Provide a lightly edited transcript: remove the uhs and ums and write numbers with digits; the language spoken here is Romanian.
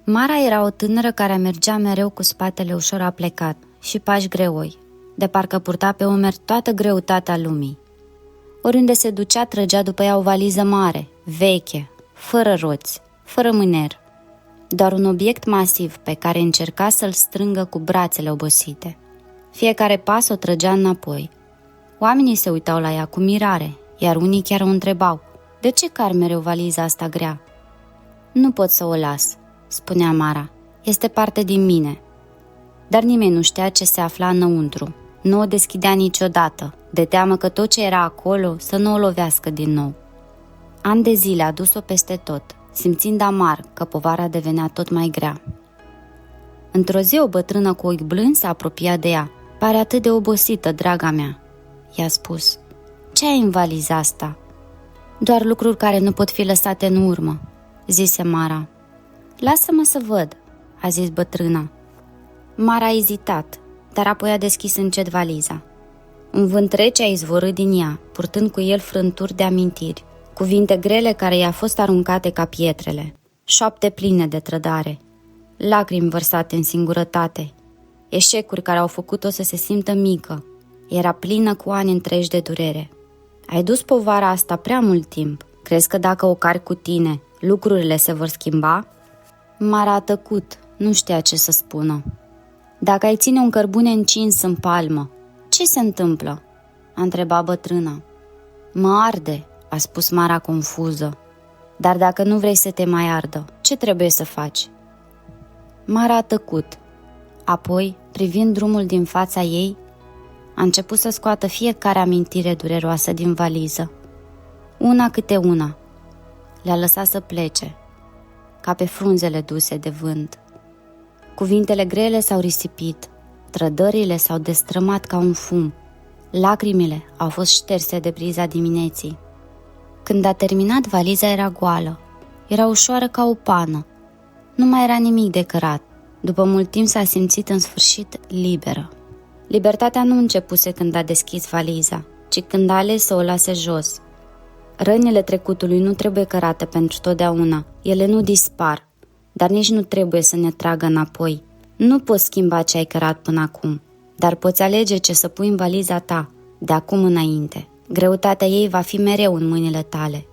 Mara era o tânără care mergea mereu cu spatele ușor aplecat și pași greoi, de parcă purta pe umeri toată greutatea lumii. Oriunde se ducea, trăgea după ea o valiză mare, veche, fără roți, fără mâner, doar un obiect masiv pe care încerca să-l strângă cu brațele obosite. Fiecare pas o trăgea înapoi. Oamenii se uitau la ea cu mirare, iar unii chiar o întrebau: de ce car mereu valiza asta grea? Nu pot să o las, spunea Mara, este parte din mine. Dar nimeni nu știa ce se afla înăuntru. Nu o deschidea niciodată, de teamă că tot ce era acolo să nu o lovească din nou. Ani de zile a dus-o peste tot, simțind amar că povara devenea tot mai grea. Într-o zi, o bătrână cu ochi blânzi s-a apropiat de ea. Pare atât de obosită, draga mea, i-a spus. Ce ai în valiza asta? Doar lucruri care nu pot fi lăsate în urmă, zise Mara. Lasă-mă să văd, a zis bătrâna. Mara a ezitat, dar apoi a deschis încet valiza. Un vânt rece a izvorât din ea, purtând cu el frânturi de amintiri, cuvinte grele care i-a fost aruncate ca pietrele, șoapte pline de trădare, lacrimi vărsate în singurătate, eșecuri care au făcut-o să se simtă mică. Era plină cu ani întregi de durere. Ai dus povara asta prea mult timp. Crezi că dacă o cari cu tine, lucrurile se vor schimba? Mara a tăcut, nu știa ce să spună. Dacă ai ține un cărbune încins în palmă, ce se întâmplă? A întrebat bătrâna. Mă arde, a spus Mara confuză. Dar dacă nu vrei să te mai ardă, ce trebuie să faci? Mara a tăcut. Apoi, privind drumul din fața ei, a început să scoată fiecare amintire dureroasă din valiză. Una câte una. Le-a lăsat să plece, ca pe frunzele duse de vânt. Cuvintele grele s-au risipit, trădările s-au destrămat ca un fum, lacrimile au fost șterse de briza dimineții. Când a terminat, valiza era goală, era ușoară ca o pană, nu mai era nimic de cărat. După mult timp s-a simțit în sfârșit liberă. Libertatea nu începuse când a deschis valiza, ci când a ales să o lase jos. Rănile trecutului nu trebuie cărate pentru totdeauna, ele nu dispar, dar nici nu trebuie să ne tragă înapoi. Nu poți schimba ce ai cărat până acum, dar poți alege ce să pui în valiza ta, de acum înainte. Greutatea ei va fi mereu în mâinile tale.